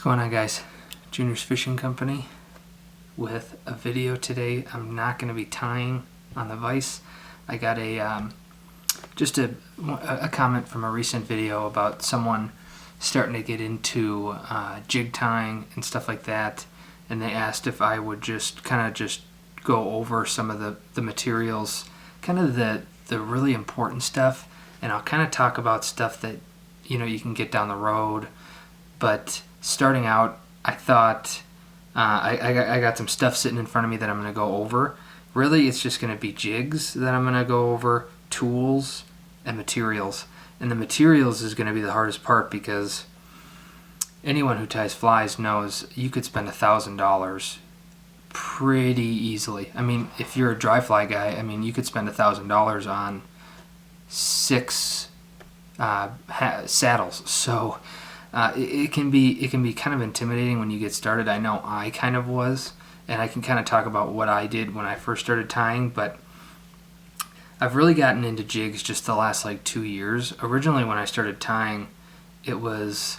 What's going on, guys? Junior's Fishing Company with a video today. I'm not going to be tying on the vise. I got just a comment from a recent video about someone starting to get into jig tying and stuff like that, and they asked if I would just go over some of the materials, kind of the really important stuff, and I'll kind of talk about stuff that you can get down the road. But starting out, I thought I got some stuff sitting in front of me that I'm going to go over. Really, it's just going to be jigs that I'm going to go over, tools, and materials. And the materials is going to be the hardest part, because anyone who ties flies knows you could spend $1,000 pretty easily. I mean, if you're a dry fly guy, I mean, you could spend $1,000 on 6 saddles. So it can be kind of intimidating when you get started. I know I kind of was, and I can kind of talk about what I did when I first started tying, but I've really gotten into jigs just the last 2 years. Originally, when I started tying, it was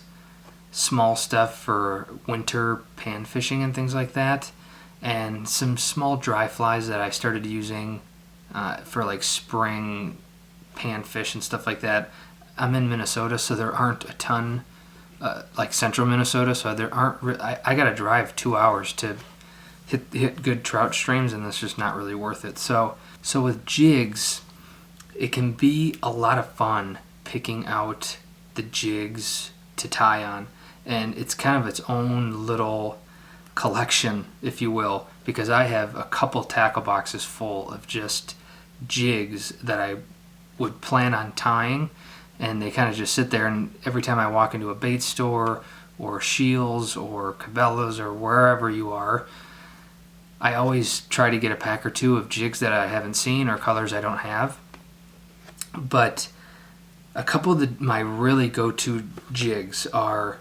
small stuff for winter pan fishing and things like that, and some small dry flies that I started using for spring pan fish and stuff like that. I'm in Minnesota, so there aren't a ton, central Minnesota, so there aren't. I gotta drive 2 hours to hit good trout streams, and that's just not really worth it. So with jigs, it can be a lot of fun picking out the jigs to tie on, and it's kind of its own little collection, if you will, because I have a couple tackle boxes full of just jigs that I would plan on tying, and they kind of just sit there, and every time I walk into a bait store or Shields or Cabela's or wherever you are, I always try to get a pack or two of jigs that I haven't seen or colors I don't have. But a couple of my really go-to jigs are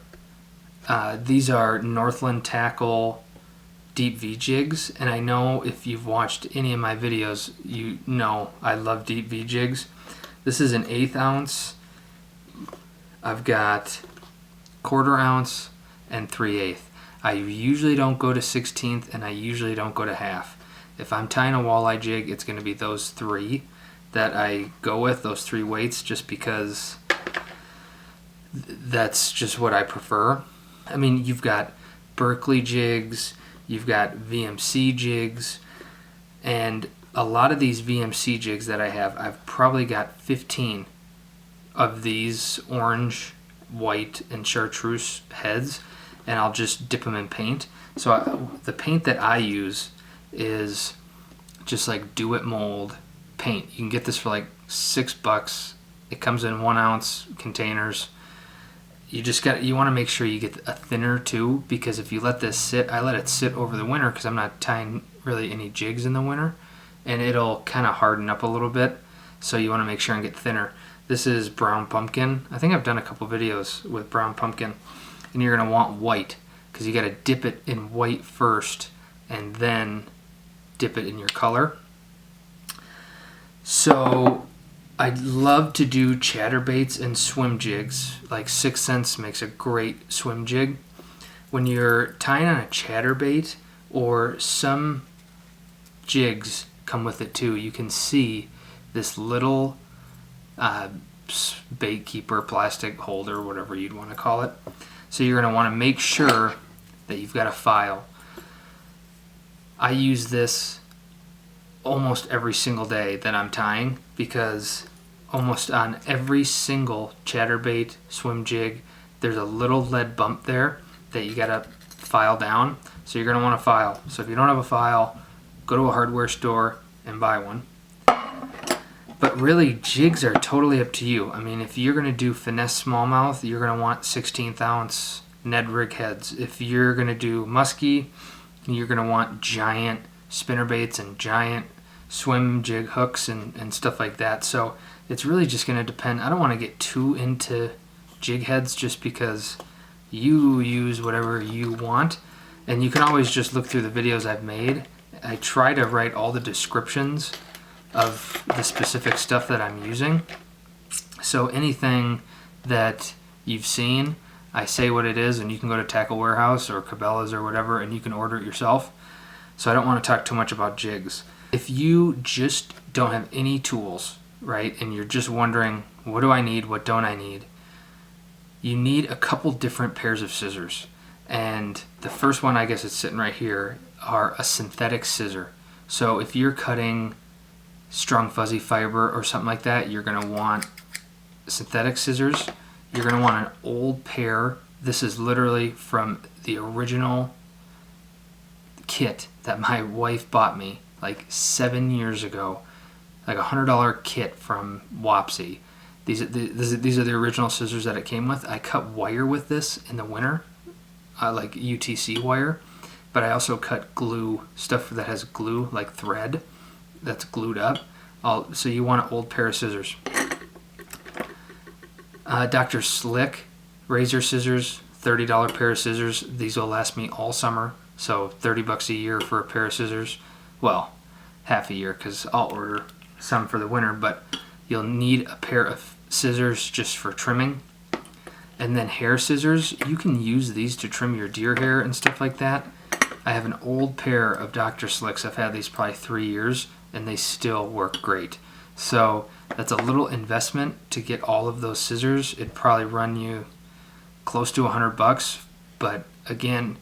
these are Northland Tackle Deep V jigs, and I know if you've watched any of my videos, you know I love Deep V jigs. This is an 1/8 ounce. I've got 1/4 ounce and 3/8. I usually don't go to 1/16, and I usually don't go to half. If I'm tying a walleye jig, it's going to be those 3 that I go with, those 3 weights, just because that's just what I prefer. I mean, you've got Berkeley jigs, you've got VMC jigs, and a lot of these VMC jigs that I have, I've probably got 15 of these orange, white, and chartreuse heads, and I'll just dip them in paint. So the paint that I use is just Do It Mold paint. You can get this for $6. It comes in 1 ounce containers. You want to make sure you get a thinner too, because if you let this sit, I let it sit over the winter because I'm not tying really any jigs in the winter, and it'll kind of harden up a little bit. So you want to make sure and get thinner. This is brown pumpkin. I think I've done a couple videos with brown pumpkin. And you're going to want white, because you got to dip it in white first and then dip it in your color. So I love to do chatterbaits and swim jigs. 6 Sense makes a great swim jig. When you're tying on a chatterbait, or some jigs come with it too, you can see this little bait keeper, plastic holder, whatever you'd want to call it. So you're going to want to make sure that you've got a file. I use this almost every single day that I'm tying, because almost on every single chatterbait, swim jig, there's a little lead bump there that you got to file down. So you're going to want a file. So if you don't have a file, go to a hardware store and buy one. But really, jigs are totally up to you. I mean, if you're going to do finesse smallmouth, you're going to want 16th ounce Ned rig heads. If you're going to do musky, you're going to want giant spinnerbaits and giant swim jig hooks and stuff like that. So it's really just going to depend. I don't want to get too into jig heads, just because you use whatever you want. And you can always just look through the videos I've made. I try to write all the descriptions of the specific stuff that I'm using. So anything that you've seen, I say what it is, and you can go to Tackle Warehouse or Cabela's or whatever, and you can order it yourself. So I don't want to talk too much about jigs. If you just don't have any tools, right, and you're just wondering, what do I need, what don't I need? You need a couple different pairs of scissors. And the first one, I guess it's sitting right here, are a synthetic scissor. So if you're cutting strong fuzzy fiber or something like that, you're going to want synthetic scissors. You're going to want an old pair. This is literally from the original kit that my wife bought me like 7 years ago, like $100 kit from Wapsi. These are the original scissors that it came with. I cut wire with this in the winter, like UTC wire, but I also cut glue, stuff that has glue, like thread that's glued up. So you want an old pair of scissors. Dr. Slick razor scissors, $30 pair of scissors. These will last me all summer, so $30 a year for a pair of scissors. Well, half a year, because I'll order some for the winter, but you'll need a pair of scissors just for trimming. And then hair scissors, you can use these to trim your deer hair and stuff like that. I have an old pair of Dr. Slicks. I've had these probably 3 years, and they still work great. So that's a little investment to get all of those scissors. It'd probably run you close to $100, but again,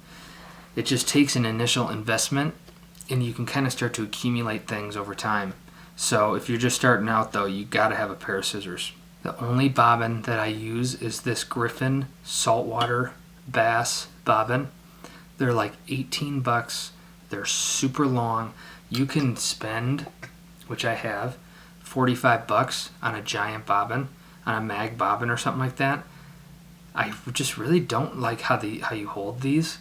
it just takes an initial investment, and you can kind of start to accumulate things over time. So if you're just starting out though, you gotta have a pair of scissors. The only bobbin that I use is this Griffin saltwater bass bobbin. They're like $18. They're super long. You can spend, which I have, $45 on a giant bobbin, on a mag bobbin or something like that. I just really don't like how you hold these.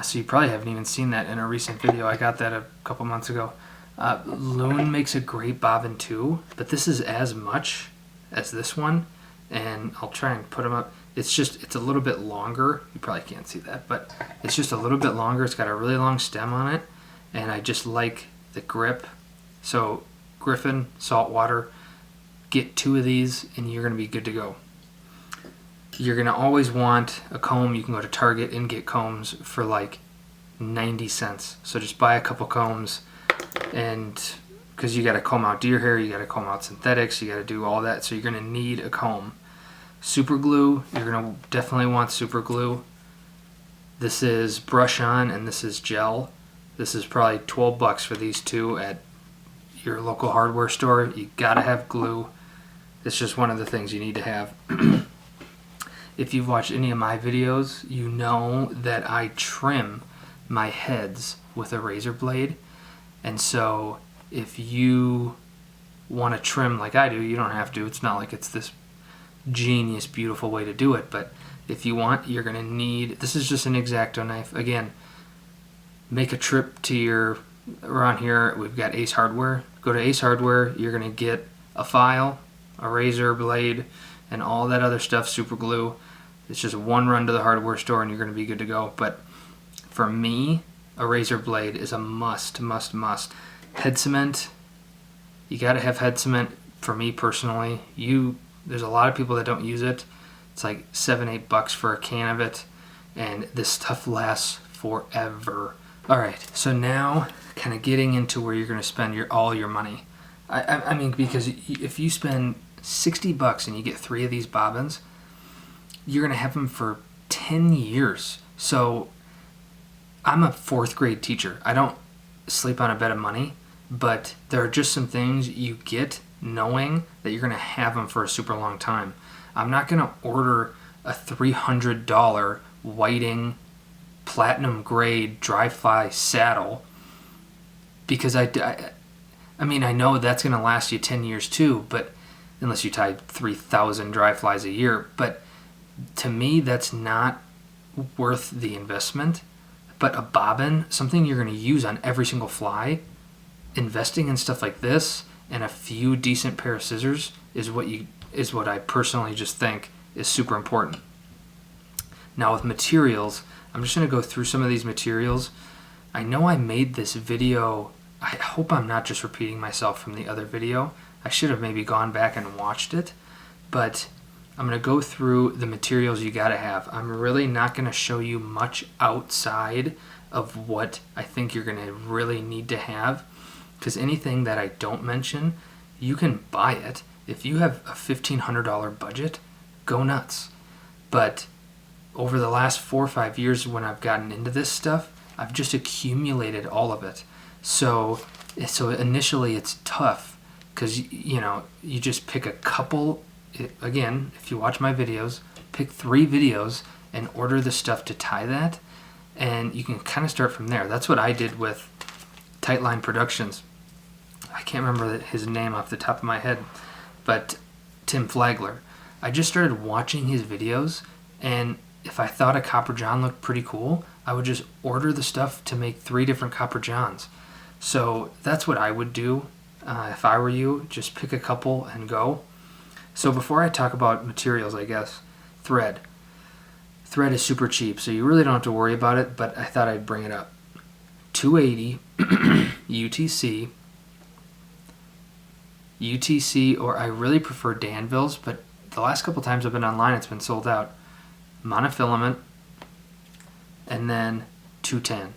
So you probably haven't even seen that in a recent video. I got that a couple months ago. Loon makes a great bobbin too, but this is as much as this one, and I'll try and put them up. It's a little bit longer. You probably can't see that, but it's just a little bit longer. It's got a really long stem on it, and I just like the grip. So Griffin saltwater, get 2 of these and you're going to be good to go. You're going to always want a comb. You can go to Target and get combs for like 90 cents. So just buy a couple combs, and because you got to comb out deer hair, you got to comb out synthetics, you got to do all that. So you're going to need a comb. Super glue, you're going to definitely want super glue. This is brush on and this is gel. This is probably $12 for these two at your local hardware store. You got to have glue. It's just one of the things you need to have. If you've watched any of my videos, you know that I trim my heads with a razor blade. And so if you want to trim like I do, you don't have to. It's not like it's this genius, beautiful way to do it. But if you want, you're going to need, this is just an X-Acto knife. Again, make a trip to around here, we've got Ace Hardware. Go to Ace Hardware, you're going to get a file, a razor blade, and all that other stuff, super glue. It's just one run to the hardware store and you're going to be good to go. But for me, a razor blade is a must. Head cement, you got to have head cement. For me personally, there's a lot of people that don't use it. It's like $7-8 for a can of it, and this stuff lasts forever. All right, so now kind of getting into where you're going to spend all your money. I mean, because if you spend $60 and you get 3 of these bobbins, you're going to have them for 10 years. So I'm a 4th grade teacher. I don't sleep on a bed of money, but there are just some things you get knowing that you're going to have them for a super long time. I'm not going to order a $300 whiting platinum grade dry fly saddle because I mean, I know that's going to last you 10 years too, but unless you tie 3,000 dry flies a year. But to me, that's not worth the investment. But a bobbin, something you're going to use on every single fly, investing in stuff like this and a few decent pair of scissors is what I personally just think is super important. Now with materials, I'm just going to go through some of these materials. I know I made this video, I hope I'm not just repeating myself from the other video. I should have maybe gone back and watched it, but I'm going to go through the materials you got to have. I'm really not going to show you much outside of what I think you're going to really need to have, because anything that I don't mention, you can buy it. If you have a $1,500 budget, go nuts. But over the last 4 or 5 years when I've gotten into this stuff, I've just accumulated all of it. So initially it's tough because, you know, you just pick a couple. Again, if you watch my videos, pick 3 videos and order the stuff to tie that, and you can kind of start from there. That's what I did with Tightline Productions. I can't remember his name off the top of my head, but Tim Flagler. I just started watching his videos, and if I thought a copper john looked pretty cool, I would just order the stuff to make 3 different copper johns. So that's what I would do if I were you. Just pick a couple and go. So before I talk about materials, I guess, thread. Thread is super cheap, so you really don't have to worry about it, but I thought I'd bring it up. $2.80 UTC, or I really prefer Danville's, but the last couple times I've been online, it's been sold out. Monofilament, and then 210.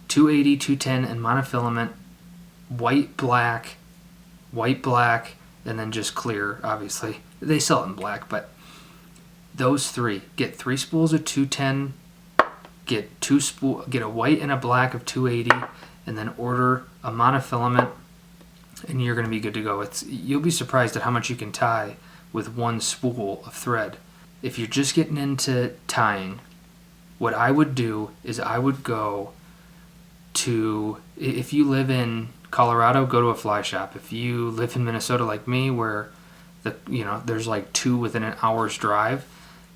280, 210, and monofilament, white, black, and then just clear, obviously. They sell it in black, but those 3. Get 3 spools of 210, get a white and a black of 280, and then order a monofilament, and you're going to be good to go. You'll be surprised at how much you can tie with 1 spool of thread. If you're just getting into tying, what I would do is I would go to, if you live in Colorado, go to a fly shop. If you live in Minnesota like me, where there's like 2 within an hour's drive,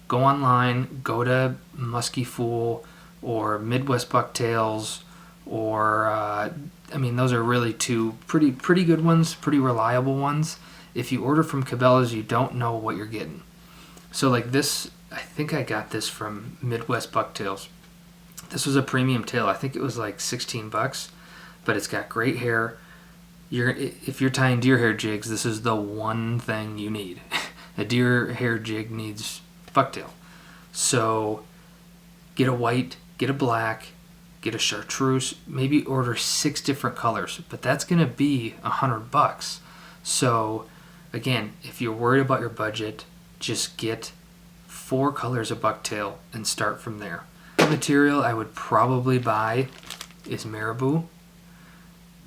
go online, go to Musky Fool or Midwest Bucktails, or those are really 2 pretty good ones, pretty reliable ones. If you order from Cabela's, you don't know what you're getting. So like this, I think I got this from Midwest Bucktails. This was a premium tail. I think it was like $16, but it's got great hair. If you're tying deer hair jigs, this is the one thing you need. A deer hair jig needs bucktail. So get a white, get a black, get a chartreuse, maybe order 6 different colors, but that's going to be $100. So again, if you're worried about your budget, just get 4 colors of bucktail and start from there. The material I would probably buy is marabou.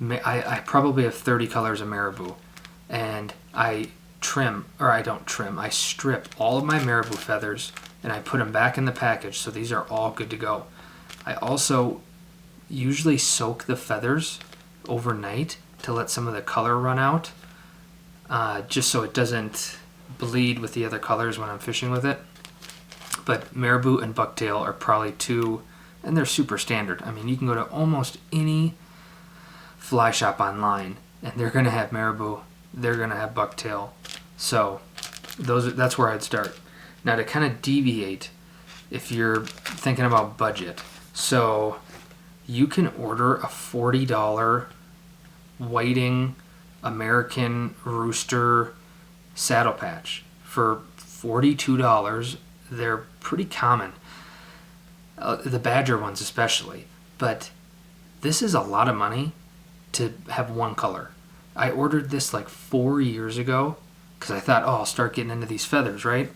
I probably have 30 colors of marabou, and I strip all of my marabou feathers and I put them back in the package, so these are all good to go. I also usually soak the feathers overnight to let some of the color run out, just so it doesn't bleed with the other colors when I'm fishing with it. But marabou and bucktail are probably 2, and they're super standard. I mean, you can go to almost any fly shop online, and they're going to have marabou, they're going to have bucktail. So that's where I'd start. Now to kind of deviate, if you're thinking about budget, so you can order a $40 whiting American rooster saddle patch for $42. They're pretty common, the badger ones especially, but this is a lot of money to have 1 color. I ordered this like 4 years ago because I thought, I'll start getting into these feathers, right?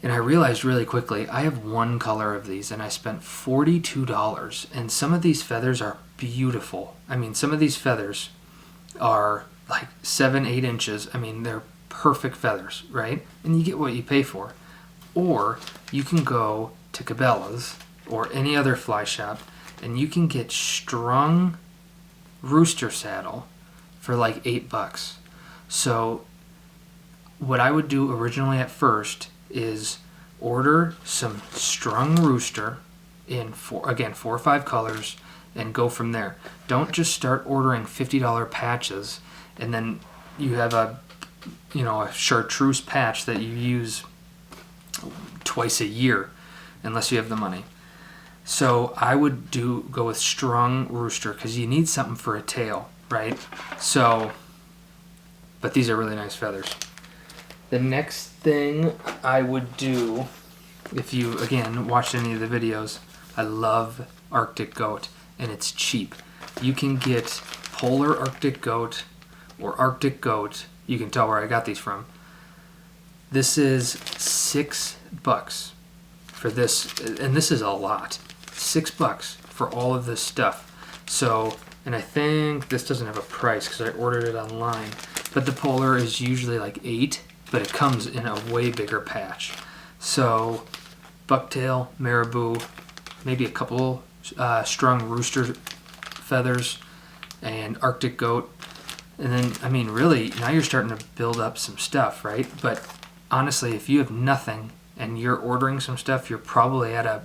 And I realized really quickly, I have 1 color of these, and I spent $42, and some of these feathers are beautiful. I mean, some of these feathers are like 7-8 inches. I mean, they're perfect feathers, right? And you get what you pay for. Or you can go to Cabela's or any other fly shop, and you can get strung rooster saddle for like $8. So what I would do originally at first is order some strung rooster in 4 or 5 colors and go from there. Don't just start ordering $50 patches and then you have a chartreuse patch that you use twice a year unless you have the money. So I would go with strung rooster because you need something for a tail, right? So, but these are really nice feathers. The next thing I would do, if you, again, watched any of the videos, I love Arctic goat, and it's cheap. You can get polar Arctic goat or Arctic goat. You can tell where I got these from. This is $6 for this, and this is a lot. $6 for all of this stuff. So, and I think this doesn't have a price because I ordered it online, but the polar is usually like $8, but it comes in a way bigger patch. So, bucktail, marabou, maybe a couple strung rooster feathers, and Arctic goat. And then, I mean, really, now you're starting to build up some stuff, right? But honestly, if you have nothing and you're ordering some stuff, you're probably at a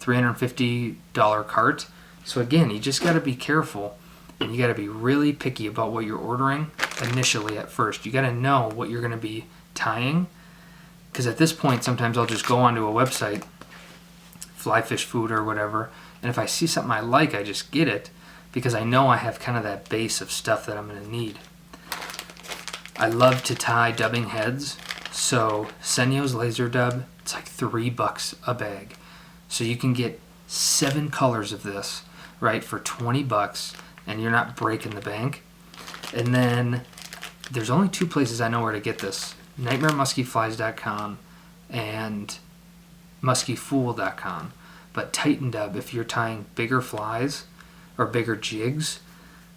$350 cart. So again, you just got to be careful, and you got to be really picky about what you're ordering initially at first. You got to know what you're going to be tying, because at this point, sometimes I'll just go onto a website, Fly Fish Food or whatever, and if I see something I like, I just get it, because I know I have kind of that base of stuff that I'm going to need. I love to tie dubbing heads, so Senyo's laser dub, it's like $3 a bag. So you can get 7 colors of this, right, for $20, and you're not breaking the bank. And then there's only 2 places I know where to get this: nightmaremuskyflies.com and muskyfool.com. But Titan Dub, if you're tying bigger flies or bigger jigs,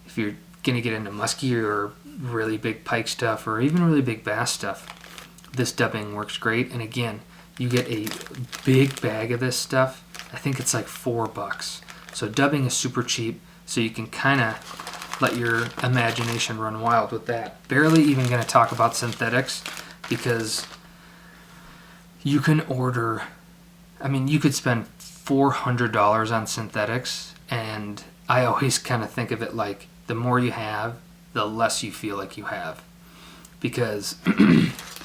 if you're going to get into musky or really big pike stuff or even really big bass stuff, this dubbing works great. And again, you get a big bag of this stuff. I think it's like $4. So dubbing is super cheap, so you can kind of let your imagination run wild with that. Barely even going to talk about synthetics, because you can order, I mean, you could spend $400 on synthetics, and I always kind of think of it like the more you have, the less you feel like you have. Because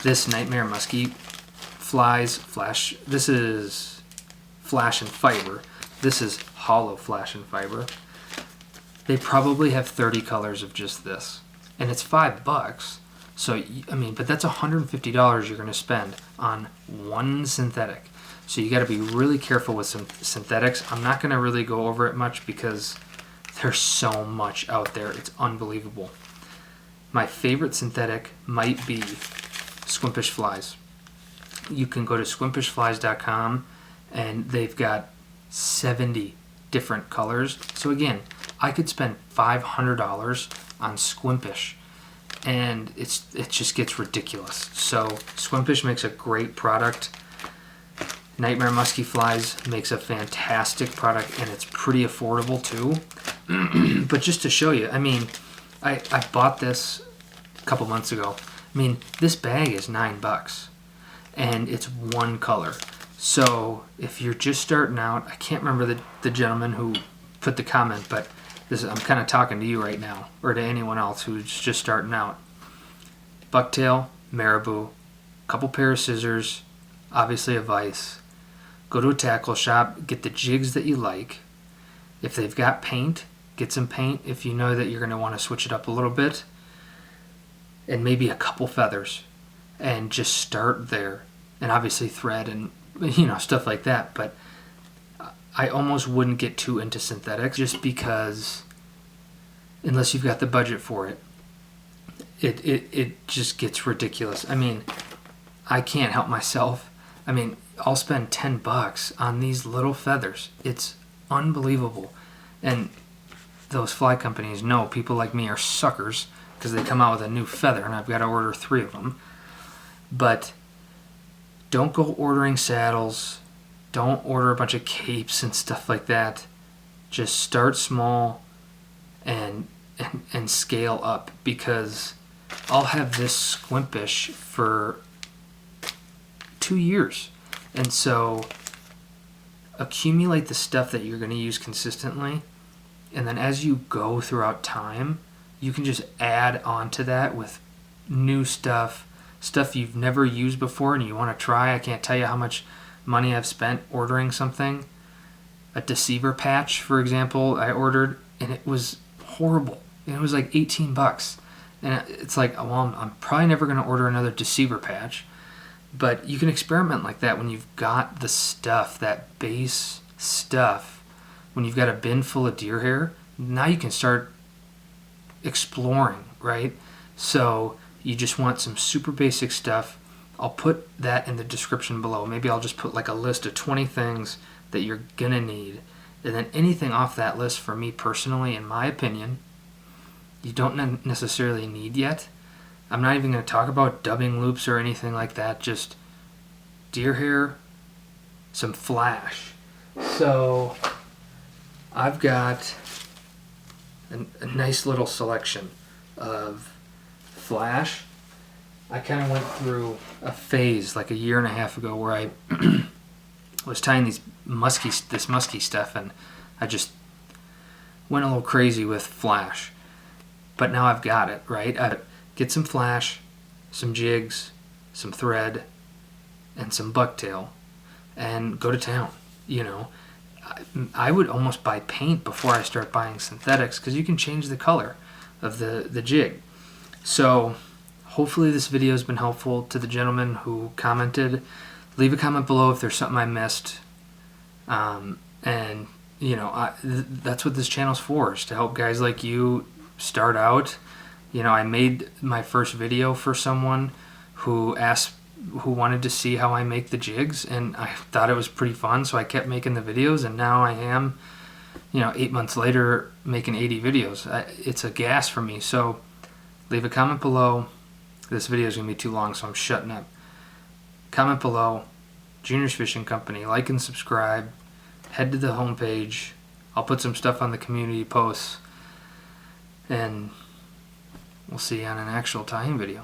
this Nightmare Musky Flies Flash, this is Flash and Fiber. This is hollow Flash and Fiber. They probably have 30 colors of just this. And it's $5. So, I mean, but that's $150 you're going to spend on one synthetic. So you got to be really careful with some synthetics. I'm not going to really go over it much because there's so much out there. It's unbelievable. My favorite synthetic might be Squimpish Flies. You can go to squimpishflies.com, and they've got 70 different colors. So again, I could spend $500 on Squimpish, and it just gets ridiculous. So Squimpish makes a great product. Nightmare Musky Flies makes a fantastic product, and it's pretty affordable too. But just to show you, I mean, I bought this a couple months ago. I mean, this bag is $9, and it's one color. So if you're just starting out, I can't remember the gentleman who put the comment, but I'm kind of talking to you right now, or to anyone else who's just starting out. Bucktail, marabou, couple pair of scissors, obviously a vise. Go to a tackle shop, get the jigs that you like. If they've got paint, get some paint if you know that you're going to want to switch it up a little bit. And maybe a couple feathers. And just start there. And obviously thread and, stuff like that. But I almost wouldn't get too into synthetics, just because unless you've got the budget for it, it just gets ridiculous. I mean, I can't help myself. I mean, I'll spend $10 on these little feathers. It's unbelievable. And those fly companies know people like me are suckers, because they come out with a new feather and I've got to order 3 of them. But don't go ordering saddles. Don't order a bunch of capes and stuff like that. Just start small and scale up, because I'll have this Squimpish for 2 years. And so accumulate the stuff that you're going to use consistently, and then as you go throughout time, you can just add on to that with new stuff you've never used before and you want to try. I can't tell you how much money I've spent ordering something. A deceiver patch, for example, I ordered, and it was horrible. And it was like $18. And it's like, well, I'm probably never going to order another deceiver patch. But you can experiment like that when you've got the stuff, that base stuff. When you've got a bin full of deer hair, now you can start exploring, right? So you just want some super basic stuff. I'll put that in the description below. Maybe I'll just put like a list of 20 things that you're going to need. And then anything off that list, for me personally, in my opinion, you don't necessarily need yet. I'm not even going to talk about dubbing loops or anything like that. Just deer hair, some flash. So I've got a nice little selection of flash. I kind of went through a phase like a year and a half ago where I was tying this musky stuff, and I just went a little crazy with flash. But now I've got it, right? I get some flash, some jigs, some thread, and some bucktail, and go to town. You know, I would almost buy paint before I start buying synthetics, because you can change the color of the jig. So hopefully this video has been helpful to the gentleman who commented. Leave a comment below if there's something I missed. And you know, that's what this channel's for, is to help guys like you start out. You know, I made my first video for someone who wanted to see how I make the jigs, and I thought it was pretty fun, so I kept making the videos, and now I am, 8 months later, making 80 videos. It's a gas for me. So leave a comment below. This video is going to be too long, so I'm shutting up. Comment below. Junior's Fishing Company. Like and subscribe. Head to the homepage. I'll put some stuff on the community posts. And we'll see you on an actual tying video.